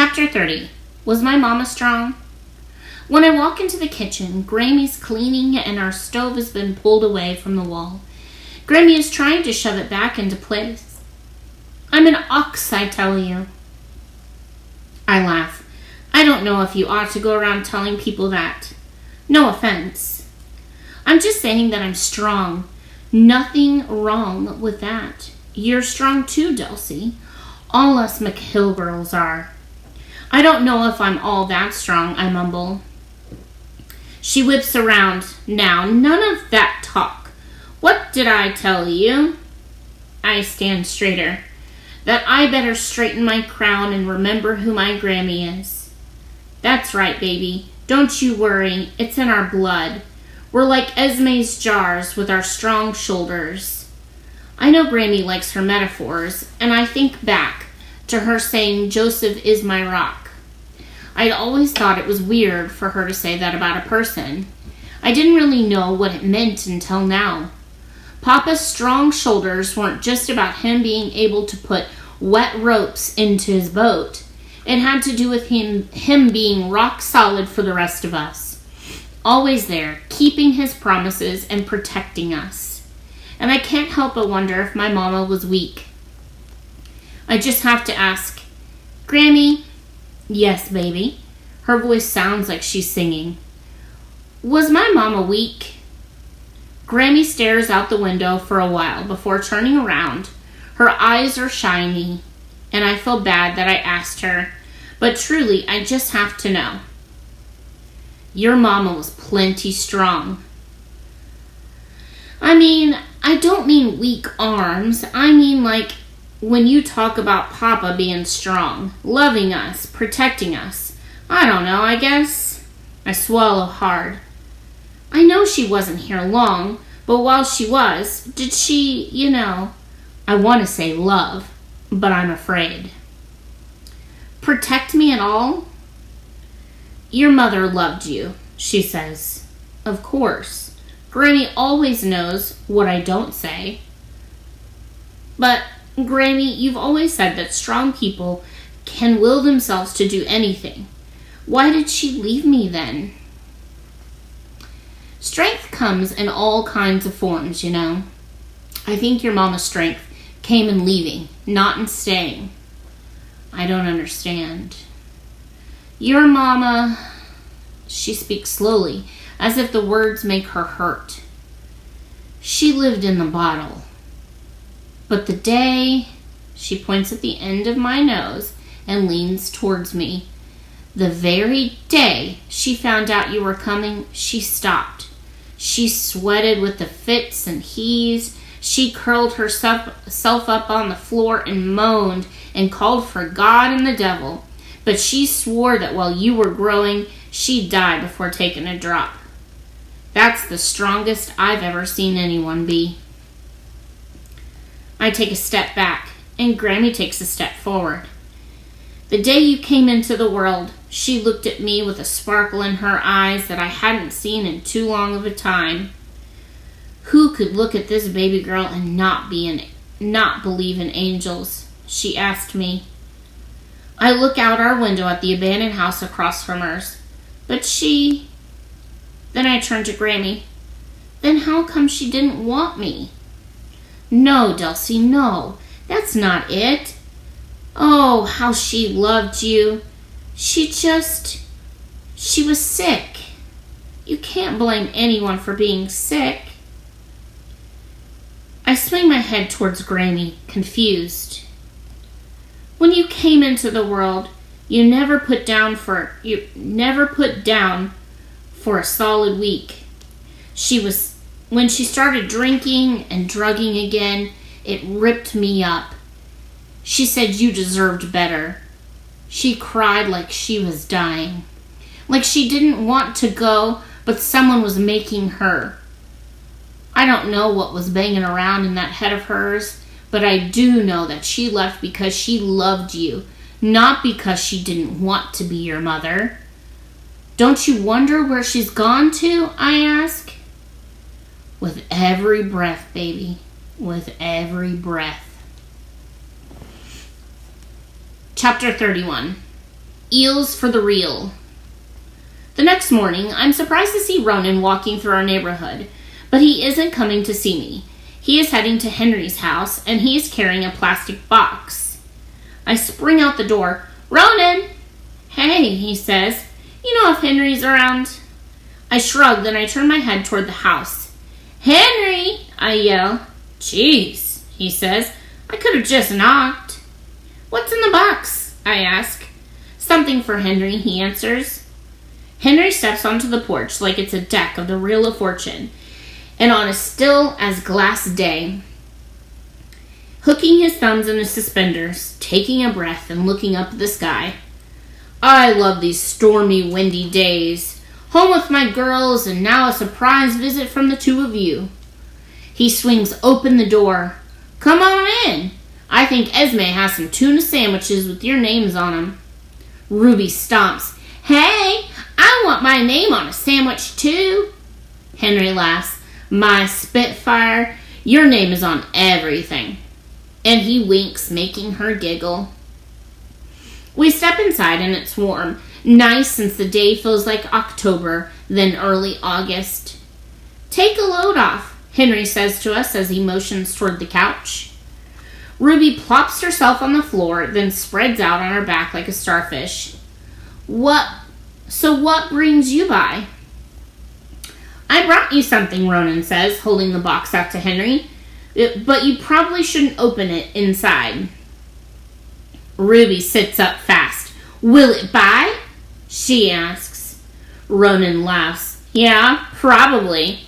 Chapter 30. Was my mama strong? When I walk into the kitchen, Grammy's cleaning and our stove has been pulled away from the wall. Grammy is trying to shove it back into place. I'm an ox, I tell you. I laugh. I don't know if you ought to go around telling people that. No offense. I'm just saying that I'm strong. Nothing wrong with that. You're strong too, Delcy. All us McHill girls are. I don't know if I'm all that strong, I mumble. She whips around. Now, none of that talk. What did I tell you? I stand straighter. That I better straighten my crown and remember who my Grammy is. That's right, baby. Don't you worry. It's in our blood. We're like Esme's jars with our strong shoulders. I know Grammy likes her metaphors, and I think back to her saying Joseph is my rock. I'd always thought it was weird for her to say that about a person. I didn't really know what it meant until now. Papa's strong shoulders weren't just about him being able to put wet ropes into his boat. It had to do with him being rock solid for the rest of us. Always there, keeping his promises and protecting us. And I can't help but wonder if my mama was weak. I just have to ask, Grammy? Yes, baby. Her voice sounds like she's singing. Was my mama weak? Grammy stares out the window for a while before turning around. Her eyes are shiny, and I feel bad that I asked her, but truly, I just have to know. Your mama was plenty strong. I don't mean weak arms. I mean like when you talk about Papa being strong, loving us, protecting us. I don't know, I guess. I swallow hard. I know she wasn't here long, but while she was, did she, I want to say love, but I'm afraid. Protect me at all? Your mother loved you, she says. Of course. Grammy always knows what I don't say. But, Grammy, you've always said that strong people can will themselves to do anything. Why did she leave me then? Strength comes in all kinds of forms, I think your mama's strength came in leaving, not in staying. I don't understand. Your mama, she speaks slowly, as if the words make her hurt. She lived in the bottle. But the day, she points at the end of my nose and leans towards me. The very day she found out you were coming, she stopped. She sweated with the fits and heaves. She curled herself up on the floor and moaned and called for God and the devil. But she swore that while you were growing, she'd die before taking a drop. That's the strongest I've ever seen anyone be. I take a step back, and Grammy takes a step forward. The day you came into the world, she looked at me with a sparkle in her eyes that I hadn't seen in too long of a time. Who could look at this baby girl and not believe in angels? She asked me. I look out our window at the abandoned house across from hers. But she... Then I turn to Grammy. Then how come she didn't want me? No, Delcy, no. That's not it. Oh, how she loved you. She was sick. You can't blame anyone for being sick. I swing my head towards Grammy, confused. When you came into the world, you never put down for a solid week. When she started drinking and drugging again, it ripped me up. She said you deserved better. She cried like she was dying. Like she didn't want to go, but someone was making her. I don't know what was banging around in that head of hers, but I do know that she left because she loved you, not because she didn't want to be your mother. Don't you wonder where she's gone to? I ask. With every breath, baby. With every breath. Chapter 31. eels for the real. The next morning, I'm surprised to see Ronan walking through our neighborhood, but he isn't coming to see me. He is heading to Henry's house, and he is carrying a plastic box. I spring out the door. "Ronan!" "Hey," he says. "You know if Henry's around?" I shrug, then I turn my head toward the house. "Henry!" I yell. "Jeez," he says. "I could have just knocked." "What's in the box?" I ask. "Something for Henry," he answers. Henry steps onto the porch like it's a deck of the Wheel of Fortune, and on a still-as-glass day, hooking his thumbs in his suspenders, taking a breath, and looking up at the sky. "I love these stormy, windy days. Home with my girls, and now a surprise visit from the two of you." He swings open the door. "Come on in. I think Esme has some tuna sandwiches with your names on them." Ruby stomps. "Hey, I want my name on a sandwich too." Henry laughs. "My Spitfire, your name is on everything." And he winks, making her giggle. We step inside and it's warm. Nice since the day feels like October, then early August. "Take a load off," Henry says to us as he motions toward the couch. Ruby plops herself on the floor, then spreads out on her back like a starfish. So what brings you by?" "I brought you something," Ronan says, holding the box out to Henry. "But you probably shouldn't open it inside." Ruby sits up fast. "Will it bite?" she asks. Ronan laughs. "Yeah, probably."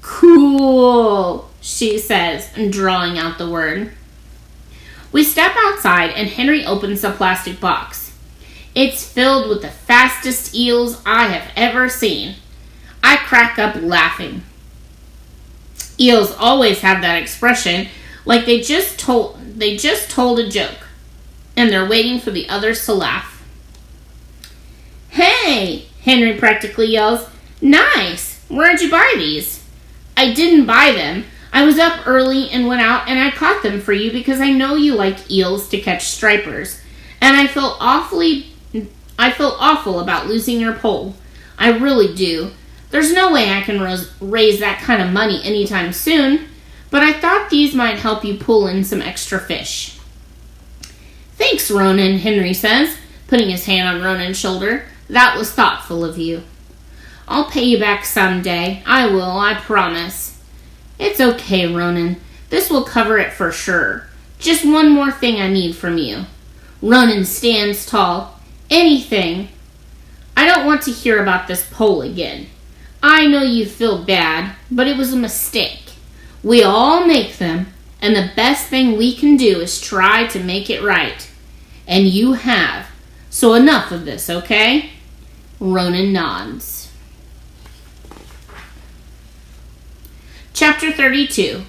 "Cool," she says, drawing out the word. We step outside and Henry opens the plastic box. It's filled with the fastest eels I have ever seen. I crack up laughing. Eels always have that expression, like they just told a joke, and they're waiting for the others to laugh. "Hey!" Henry practically yells. "Nice! Where'd you buy these?" "I didn't buy them. I was up early and went out and I caught them for you because I know you like eels to catch stripers. And I feel awful about losing your pole. I really do. There's no way I can raise that kind of money anytime soon, but I thought these might help you pull in some extra fish." "Thanks, Ronan," Henry says, putting his hand on Ronan's shoulder. "That was thoughtful of you." "I'll pay you back someday. I will, I promise." "It's okay, Ronan. This will cover it for sure. Just one more thing I need from you." Ronan stands tall. "Anything." "I don't want to hear about this pole again. I know you feel bad, but it was a mistake. We all make them, and the best thing we can do is try to make it right. And you have. So enough of this, okay?" Ronan nods. Chapter 32.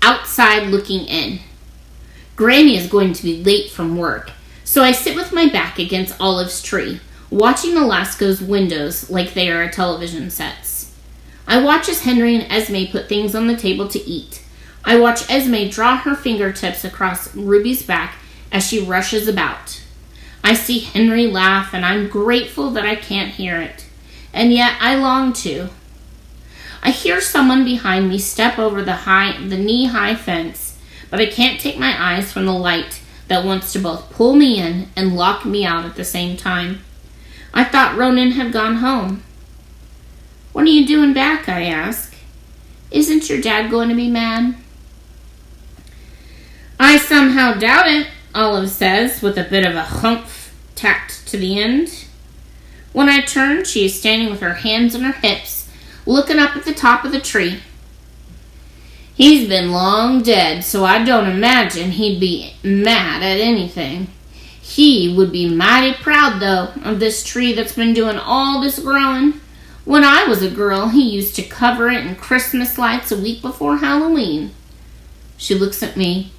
Outside Looking In. Grammy is going to be late from work, so I sit with my back against Olive's tree, watching Alaska's windows like they are television sets. I watch as Henry and Esme put things on the table to eat. I watch Esme draw her fingertips across Ruby's back as she rushes about. I see Henry laugh, and I'm grateful that I can't hear it. And yet I long to. I hear someone behind me step over the knee-high fence, but I can't take my eyes from the light that wants to both pull me in and lock me out at the same time. I thought Ronan had gone home. "What are you doing back?" I ask. "Isn't your dad going to be mad?" "I somehow doubt it," Olive says, with a bit of a humph tacked to the end. When I turn, she is standing with her hands on her hips, looking up at the top of the tree. "He's been long dead, so I don't imagine he'd be mad at anything. He would be mighty proud, though, of this tree that's been doing all this growing. When I was a girl, he used to cover it in Christmas lights a week before Halloween." She looks at me.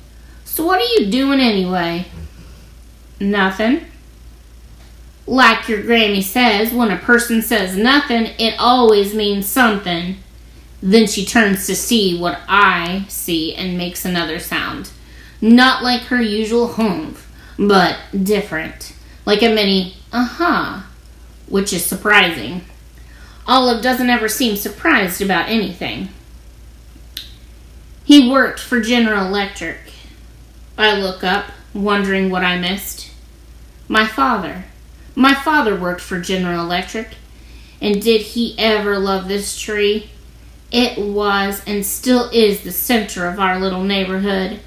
"So what are you doing anyway?" "Nothing." "Like your Grammy says, when a person says nothing, it always means something." Then she turns to see what I see and makes another sound. Not like her usual humph, but different. like a mini which is surprising. Olive doesn't ever seem surprised about anything. He worked for General Electric. I look up, wondering what I missed. My father. My father worked for General Electric. And did he ever love this tree? It was and still is the center of our little neighborhood.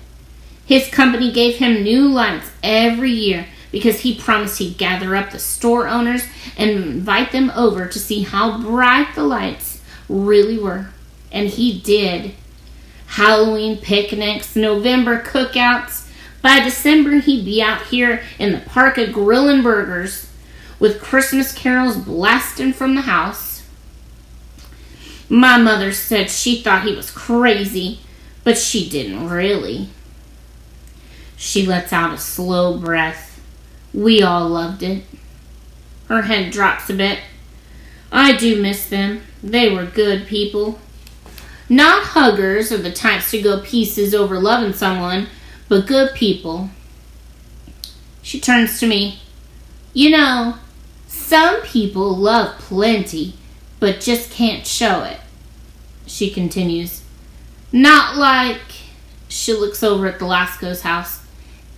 His company gave him new lights every year because he promised he'd gather up the store owners and invite them over to see how bright the lights really were. And he did. Halloween picnics, November cookouts. By December, he'd be out here in the park grilling burgers with Christmas carols blasting from the house. My mother said she thought he was crazy, but she didn't really. She lets out a slow breath. We all loved it. Her head drops a bit. I do miss them. They were good people. Not huggers or the types to go pieces over loving someone, but good people. She turns to me. You know, some people love plenty, but just can't show it. She continues. Not like... She looks over at the Lasco's house.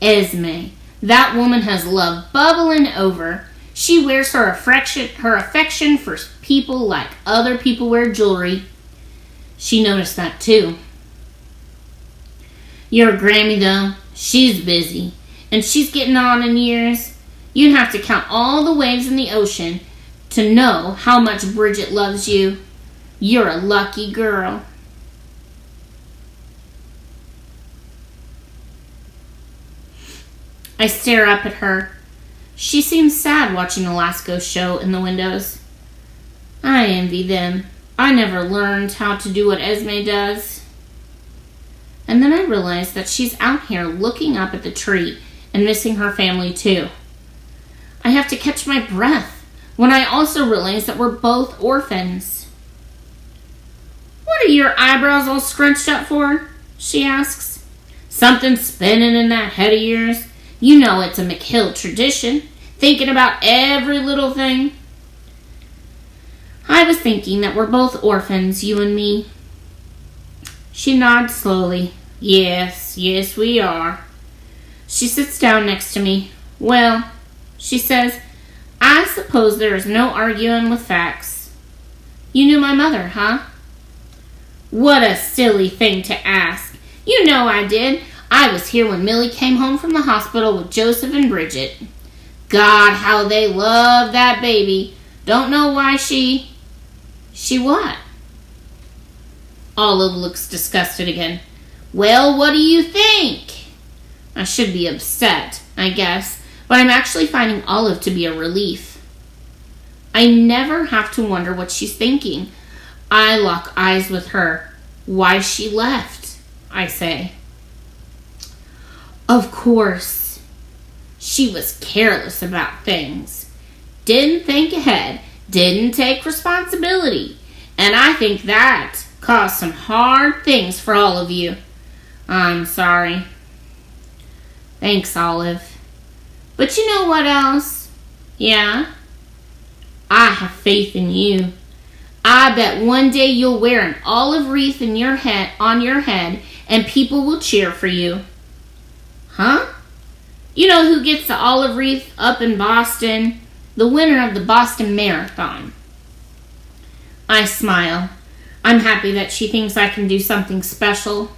Esme. That woman has love bubbling over. She wears her affection for people like other people wear jewelry. She noticed that too. Your Grammy, though, she's busy. And she's getting on in years. You'd have to count all the waves in the ocean to know how much Bridget loves you. You're a lucky girl. I stare up at her. She seems sad watching the Lasco show in the windows. I envy them. I never learned how to do what Esme does. And then I realize that she's out here looking up at the tree and missing her family too. I have to catch my breath when I also realize that we're both orphans. What are your eyebrows all scrunched up for? She asks. Something spinning in that head of yours? You know it's a McHill tradition, thinking about every little thing. I was thinking that we're both orphans, you and me. She nods slowly. Yes, we are. She sits down next to me. Well, she says, I suppose there is no arguing with facts. You knew my mother, huh? What a silly thing to ask. You know I did. I was here when Millie came home from the hospital with Joseph and Bridget. God, how they love that baby. Don't know why she what? Olive looks disgusted again. Well, what do you think? I should be upset, I guess, but I'm actually finding Olive to be a relief. I never have to wonder what she's thinking. I lock eyes with her. Why she left, I say. Of course. She was careless about things. Didn't think ahead. Didn't take responsibility. And I think that caused some hard things for all of you. I'm sorry. Thanks, Olive. But you know what else? Yeah? I have faith in you. I bet one day you'll wear an olive wreath on your head and people will cheer for you. Huh? You know who gets the olive wreath up in Boston? The winner of the Boston Marathon. I smile. I'm happy that she thinks I can do something special.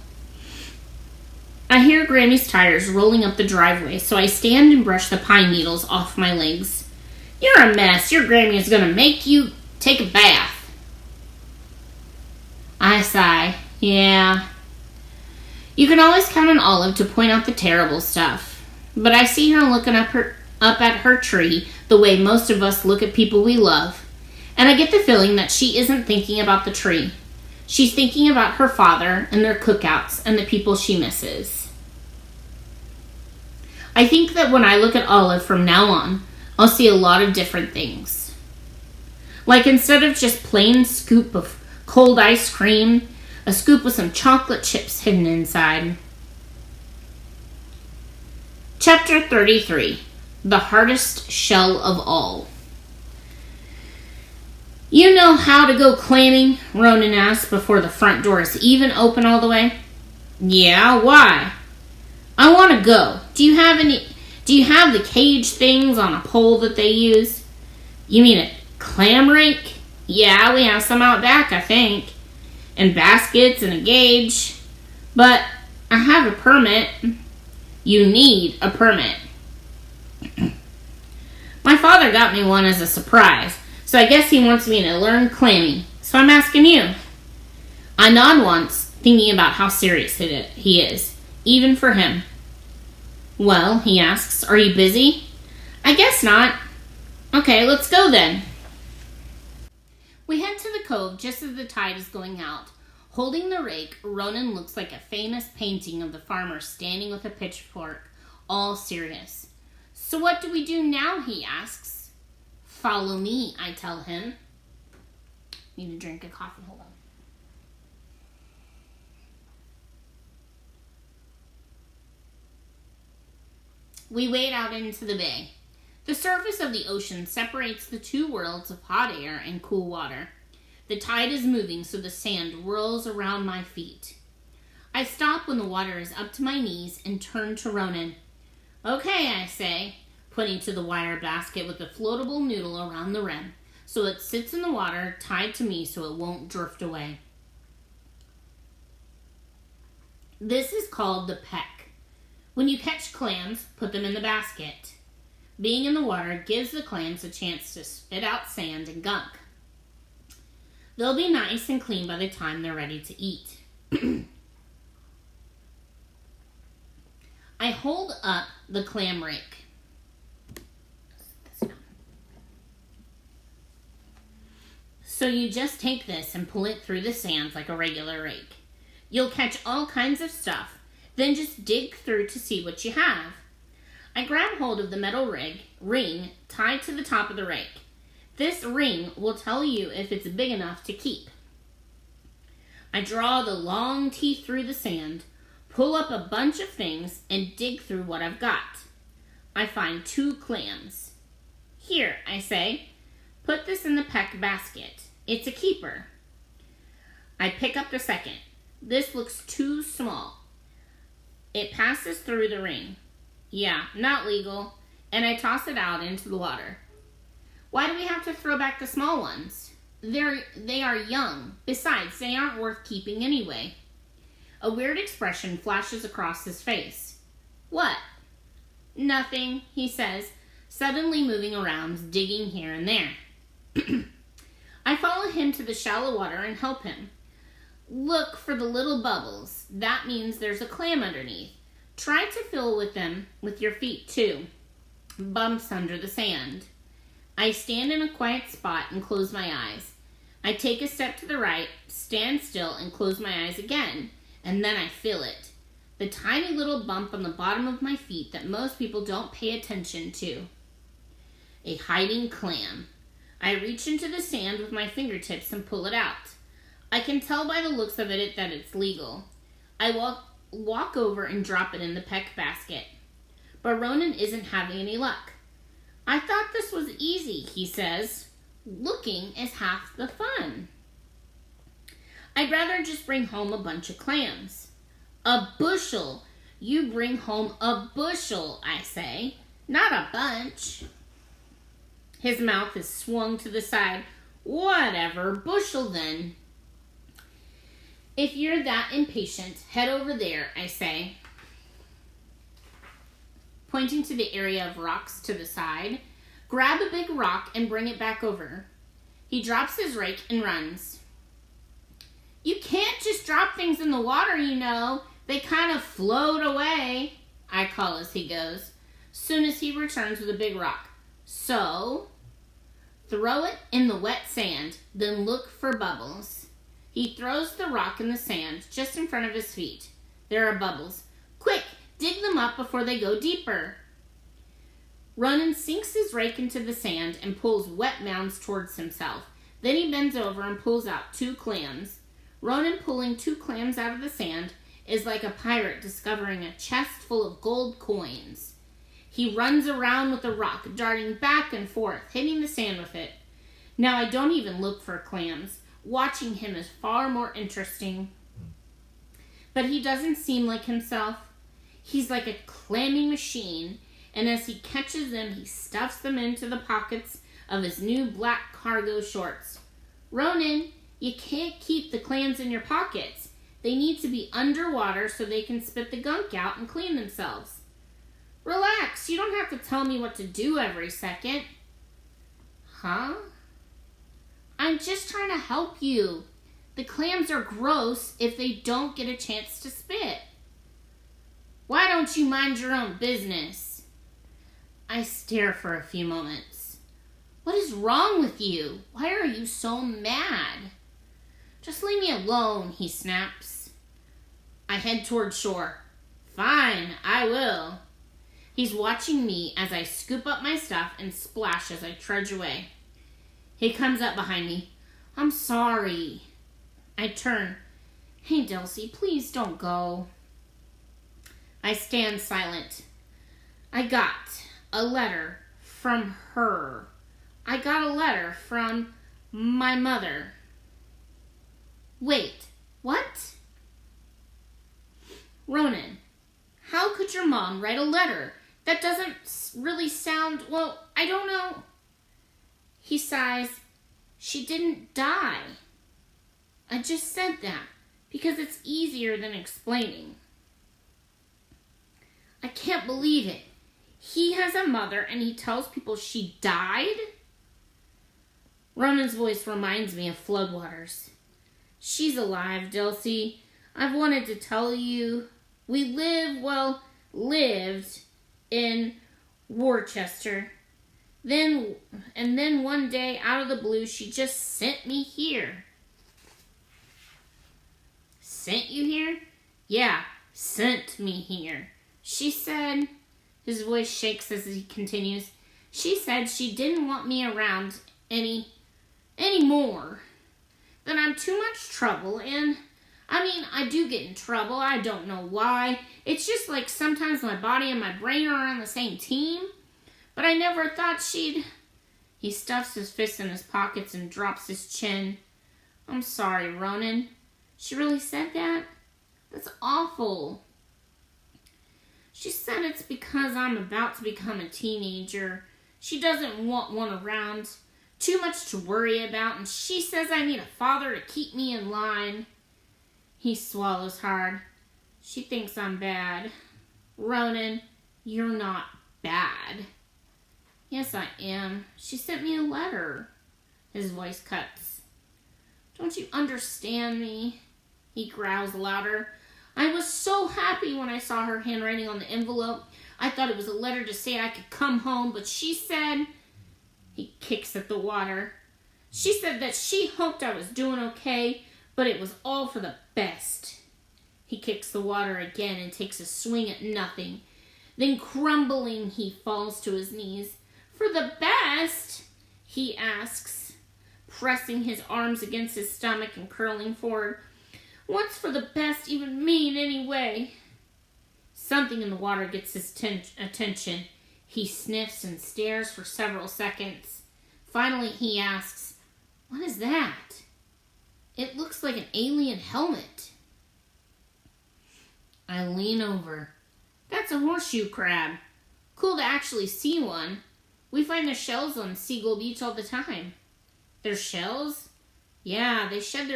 I hear Granny's tires rolling up the driveway, so I stand and brush the pine needles off my legs. You're a mess. Your Granny is going to make you take a bath. I sigh. Yeah. You can always count on Olive to point out the terrible stuff. But I see her looking up at her tree the way most of us look at people we love. And I get the feeling that she isn't thinking about the tree. She's thinking about her father and their cookouts and the people she misses. I think that when I look at Olive from now on, I'll see a lot of different things. Like instead of just plain scoop of cold ice cream, a scoop with some chocolate chips hidden inside. Chapter 33. The hardest shell of all. You know how to go clamming? Ronan asked before the front door is even open all the way. Yeah, why? I want to go. Do you have the cage things on a pole that they use? You mean a clam rake? Yeah, we have some out back, I think. And baskets and a gauge. But I have a permit. You need a permit. My father got me one as a surprise, so I guess he wants me to learn clamming. So I'm asking you. I nod once, thinking about how serious he is, even for him. Well, he asks, are you busy? I guess not. Okay, let's go then. We head to the cove just as the tide is going out. Holding the rake, Ronan looks like a famous painting of the farmer standing with a pitchfork, all serious. So what do we do now, he asks. Follow me, I tell him. Need a drink of coffee, hold on. We wade out into the bay. The surface of the ocean separates the two worlds of hot air and cool water. The tide is moving, so the sand whirls around my feet. I stop when the water is up to my knees and turn to Ronan. Okay, I say, pointing to the wire basket with the floatable noodle around the rim, so it sits in the water, tied to me so it won't drift away. This is called the peck. When you catch clams, put them in the basket. Being in the water gives the clams a chance to spit out sand and gunk. They'll be nice and clean by the time they're ready to eat. I hold up the clam rake. So you just take this and pull it through the sand like a regular rake. You'll catch all kinds of stuff, then just dig through to see what you have. I grab hold of the metal ring tied to the top of the rake. This ring will tell you if it's big enough to keep. I draw the long teeth through the sand, pull up a bunch of things, and dig through what I've got. I find 2 clams. Here, I say, put this in the peck basket. It's a keeper. I pick up the second. This looks too small. It passes through the ring. Yeah, not legal. And I toss it out into the water. Why do we have to throw back the small ones? They are young. Besides, they aren't worth keeping anyway. A weird expression flashes across his face. What? Nothing, he says, suddenly moving around, digging here and there. I follow him to the shallow water and help him. Look for the little bubbles. That means there's a clam underneath. Try to fill with them with your feet too. Bumps under the sand. I stand in a quiet spot and close my eyes. I take a step to the right, stand still, and close my eyes again, and then I feel it. The tiny little bump on the bottom of my feet that most people don't pay attention to. A hiding clam. I reach into the sand with my fingertips and pull it out. I can tell by the looks of it that it's legal. I walk over and drop it in the peck basket. But Ronan isn't having any luck. I thought this was easy, he says. Looking is half the fun. I'd rather just bring home a bunch of clams. A bushel. You bring home a bushel, I say. Not a bunch. His mouth is swung to the side. Whatever, bushel then. If you're that impatient, head over there, I say, pointing to the area of rocks to the side. Grab a big rock and bring it back over. He drops his rake and runs. You can't just drop things in the water, you know. They kind of float away, I call as he goes. Soon as he returns with a big rock. So, throw it in the wet sand, then look for bubbles. He throws the rock in the sand just in front of his feet. There are bubbles. Quick, dig them up before they go deeper. Ronan sinks his rake into the sand and pulls wet mounds towards himself. Then he bends over and pulls out 2 clams. Ronan pulling 2 clams out of the sand is like a pirate discovering a chest full of gold coins. He runs around with the rock, darting back and forth, hitting the sand with it. Now I don't even look for clams. Watching him is far more interesting. But he doesn't seem like himself. He's like a clamming machine, and as he catches them, he stuffs them into the pockets of his new black cargo shorts. Ronan, you can't keep the clams in your pockets. They need to be underwater so they can spit the gunk out and clean themselves. Relax, you don't have to tell me what to do every second. Huh? I'm just trying to help you. The clams are gross if they don't get a chance to spit. Why don't you mind your own business? I stare for a few moments. What is wrong with you? Why are you so mad? Just leave me alone, he snaps. I head toward shore. Fine, I will. He's watching me as I scoop up my stuff and splash as I trudge away. He comes up behind me. I'm sorry. I turn. Hey, Dulcie, please don't go. I stand silent. I got a letter from her. I got a letter from my mother. Wait, what? Ronan, how could your mom write a letter? That doesn't really sound, well, I don't know. He sighs. She didn't die. I just said that because it's easier than explaining. I can't believe it. He has a mother and he tells people she died? Ronan's voice reminds me of floodwaters. She's alive, Dulcie. I've wanted to tell you. We lived in Worcester. Then one day, out of the blue, she just sent me here. Sent you here? Yeah, sent me here. She said, his voice shakes as he continues, she said she didn't want me around anymore. That I'm too much trouble, and I do get in trouble. I don't know why. It's just like sometimes my body and my brain are on the same team. But I never thought she'd... He stuffs his fists in his pockets and drops his chin. I'm sorry, Ronan. She really said that? That's awful. She said it's because I'm about to become a teenager. She doesn't want one around. Too much to worry about, and she says I need a father to keep me in line. He swallows hard. She thinks I'm bad. Ronan, you're not bad. Yes, I am. She sent me a letter. His voice cuts. Don't you understand me? He growls louder. I was so happy when I saw her handwriting on the envelope. I thought it was a letter to say I could come home, but she said... He kicks at the water. She said that she hoped I was doing okay, but it was all for the best. He kicks the water again and takes a swing at nothing. Then, crumbling, he falls to his knees. For the best? He asks, pressing his arms against his stomach and curling forward. What's for the best even mean anyway? Something in the water gets his attention. He sniffs and stares for several seconds. Finally, he asks, what is that? It looks like an alien helmet. I lean over. That's a horseshoe crab. Cool to actually see one. We find their shells on Seagull Beach all the time. Their shells? Yeah, they shed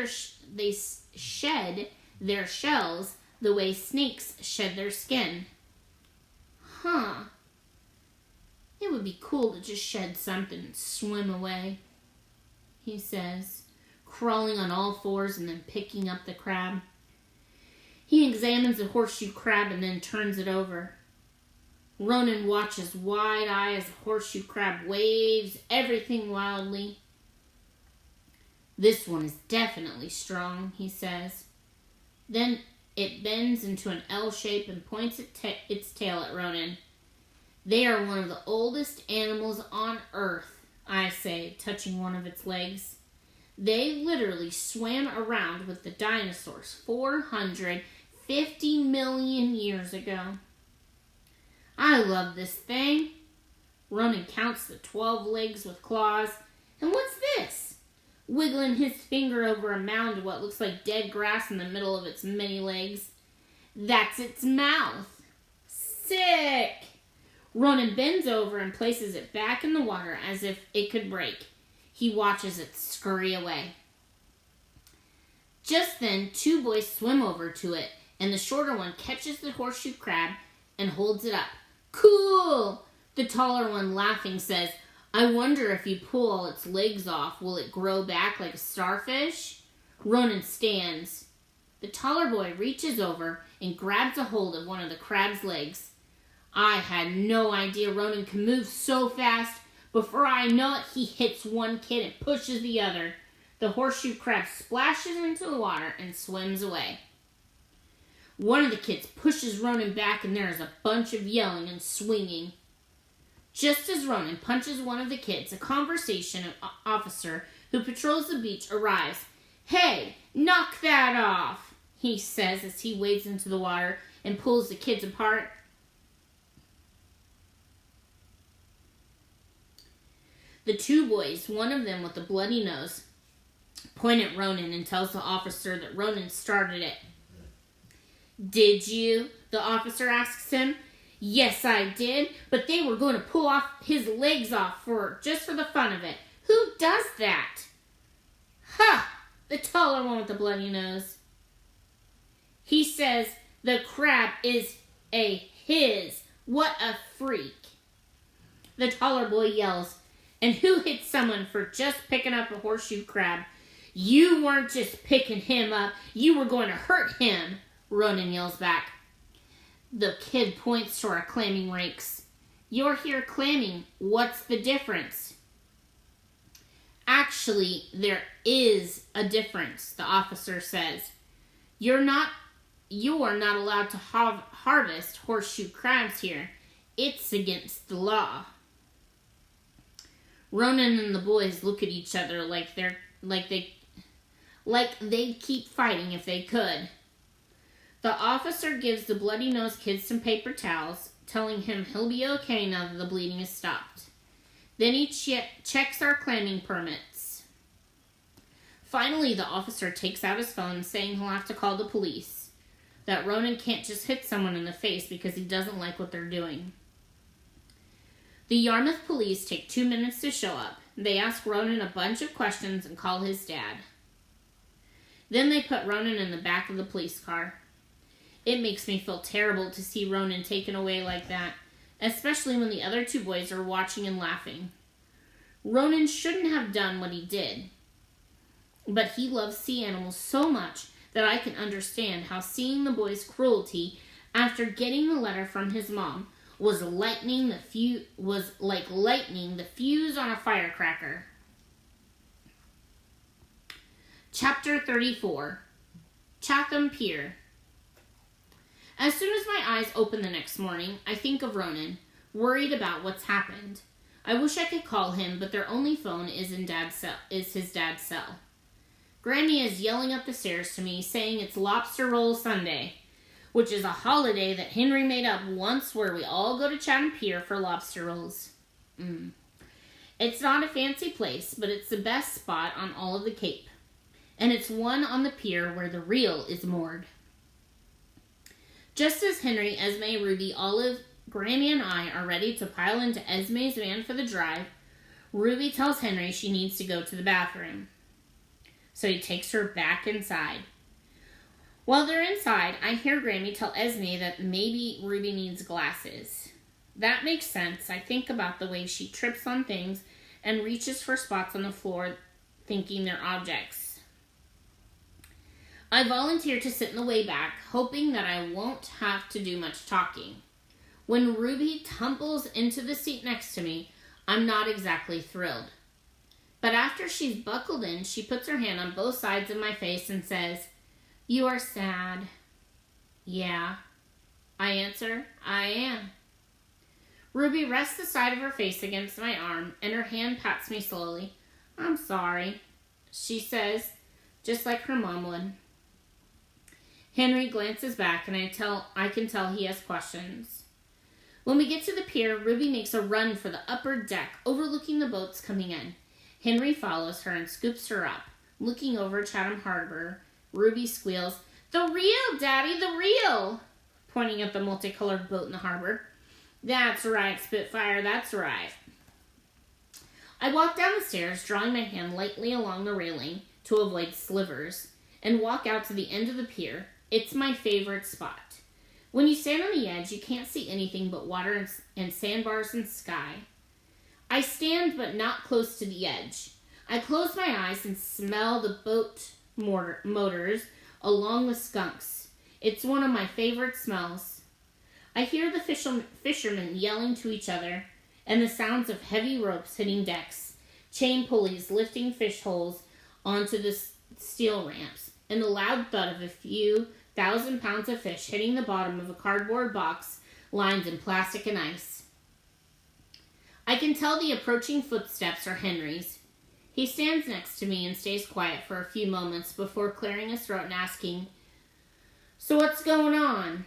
their shells the way snakes shed their skin. Huh. It would be cool to just shed something and swim away, he says, crawling on all fours and then picking up the crab. He examines the horseshoe crab and then turns it over. Ronan watches wide-eyed as the horseshoe crab waves everything wildly. This one is definitely strong, he says. Then it bends into an L shape and points its tail at Ronan. They are one of the oldest animals on Earth, I say, touching one of its legs. They literally swam around with the dinosaurs 450 million years ago. I love this thing. Ronan counts the 12 legs with claws. And what's this? Wiggling his finger over a mound of what looks like dead grass in the middle of its many legs. That's its mouth. Sick! Ronan bends over and places it back in the water as if it could break. He watches it scurry away. Just then, 2 boys swim over to it, and the shorter one catches the horseshoe crab and holds it up. Cool! The taller one, laughing, says, I wonder if you pull all its legs off, will it grow back like a starfish? Ronan stands. The taller boy reaches over and grabs a hold of one of the crab's legs. I had no idea Ronan could move so fast. Before I know it, he hits one kid and pushes the other. The horseshoe crab splashes into the water and swims away. One of the kids pushes Ronan back and there is a bunch of yelling and swinging. Just as Ronan punches one of the kids, a conversation officer who patrols the beach arrives. Hey, knock that off, he says as he wades into the water and pulls the kids apart. The 2 boys, one of them with a bloody nose, point at Ronan and tells the officer that Ronan started it. Did you? The officer asks him. Yes, I did, but they were going to pull off his legs off just for the fun of it. Who does that? Ha! The taller one with the bloody nose. He says the crab is his. What a freak. The taller boy yells, and who hit someone for just picking up a horseshoe crab? You weren't just picking him up, you were going to hurt him, Ronan yells back. The kid points to our clamming rakes. You're here clamming. What's the difference? Actually, there is a difference, the officer says. You are not allowed to harvest horseshoe crabs here. It's against the law. Ronan and the boys look at each other like they'd keep fighting if they could. The officer gives the bloody-nosed kid some paper towels, telling him he'll be okay now that the bleeding has stopped. Then he checks our clamming permits. Finally, the officer takes out his phone, saying he'll have to call the police. That Ronan can't just hit someone in the face because he doesn't like what they're doing. The Yarmouth police take 2 minutes to show up. They ask Ronan a bunch of questions and call his dad. Then they put Ronan in the back of the police car. It makes me feel terrible to see Ronan taken away like that, especially when the other 2 boys are watching and laughing. Ronan shouldn't have done what he did, but he loves sea animals so much that I can understand how seeing the boy's cruelty after getting the letter from his mom was like lightning the fuse on a firecracker. Chapter 34. Chatham Pier. As soon as my eyes open the next morning, I think of Ronan, worried about what's happened. I wish I could call him, but their only phone is his dad's cell. Granny is yelling up the stairs to me, saying it's Lobster Roll Sunday, which is a holiday that Henry made up once where we all go to Chatham Pier for lobster rolls. It's not a fancy place, but it's the best spot on all of the Cape. And it's one on the pier where the reel is moored. Just as Henry, Esme, Ruby, Olive, Granny, and I are ready to pile into Esme's van for the drive, Ruby tells Henry she needs to go to the bathroom. So he takes her back inside. While they're inside, I hear Granny tell Esme that maybe Ruby needs glasses. That makes sense. I think about the way she trips on things and reaches for spots on the floor thinking they're objects. I volunteer to sit in the way back, hoping that I won't have to do much talking. When Ruby tumbles into the seat next to me, I'm not exactly thrilled. But after she's buckled in, she puts her hand on both sides of my face and says, "You are sad." "Yeah." I answer, "I am." Ruby rests the side of her face against my arm, and her hand pats me slowly. "I'm sorry," she says, just like her mom would. Henry glances back, and I can tell he has questions. When we get to the pier, Ruby makes a run for the upper deck, overlooking the boats coming in. Henry follows her and scoops her up. Looking over Chatham Harbor, Ruby squeals, "The reel, Daddy, the reel!" pointing at the multicolored boat in the harbor. "That's right, Spitfire, that's right." I walk down the stairs, drawing my hand lightly along the railing to avoid slivers, and walk out to the end of the pier. It's my favorite spot. When you stand on the edge, you can't see anything but water and sandbars and sky. I stand, but not close to the edge. I close my eyes and smell the boat motors along with skunks. It's one of my favorite smells. I hear the fishermen yelling to each other, and the sounds of heavy ropes hitting decks, chain pulleys lifting fish holes onto the steel ramps, and the loud thud of a few 1,000 pounds of fish hitting the bottom of a cardboard box lined in plastic and ice. I can tell the approaching footsteps are Henry's. He stands next to me and stays quiet for a few moments before clearing his throat and asking, "So what's going on?"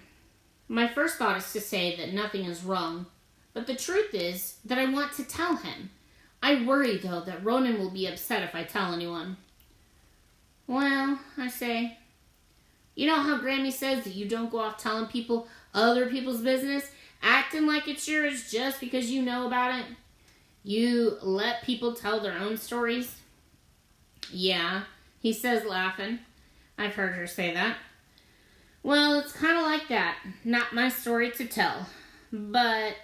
My first thought is to say that nothing is wrong, but the truth is that I want to tell him. I worry, though, that Ronan will be upset if I tell anyone. "Well," I say, "you know how Grammy says that you don't go off telling people other people's business, acting like it's yours just because you know about it? You let people tell their own stories?" "Yeah," he says, laughing. I've heard her say that. "Well, it's kind of like that. Not my story to tell. But..."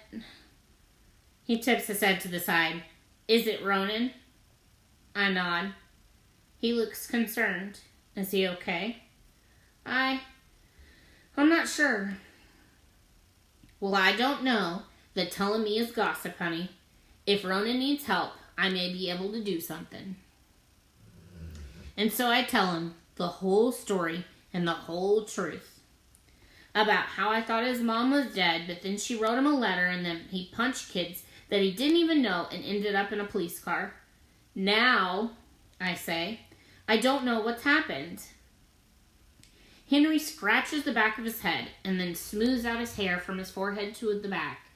He tips his head to the side. "Is it Ronan?" I nod. He looks concerned. "Is he okay?" I'm not sure." "Well, I don't know that telling me is gossip, honey. If Ronan needs help, I may be able to do something." And so I tell him the whole story and the whole truth. About how I thought his mom was dead, but then she wrote him a letter and then he punched kids that he didn't even know and ended up in a police car. Now, I say, I don't know what's happened. Henry scratches the back of his head and then smooths out his hair from his forehead to the back.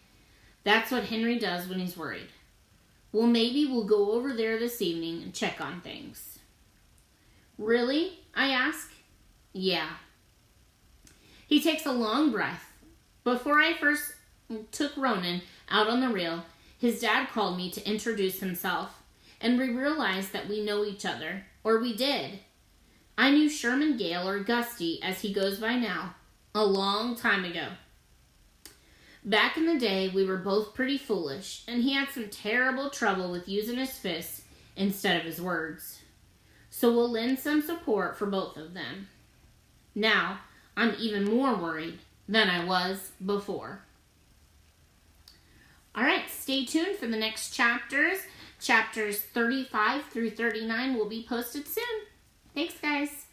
That's what Henry does when he's worried. "Well, maybe we'll go over there this evening and check on things." "Really?" I ask. "Yeah." He takes a long breath. Before I first took Ronan out on the reel, his dad called me to introduce himself, and we realized that we know each other, or we did. I knew Sherman Gale, or Gusty as he goes by now, a long time ago. Back in the day, we were both pretty foolish, and he had some terrible trouble with using his fists instead of his words. So we'll lend some support for both of them. Now, I'm even more worried than I was before. All right, stay tuned for the next chapters. Chapters 35 through 39 will be posted soon. Thanks, guys.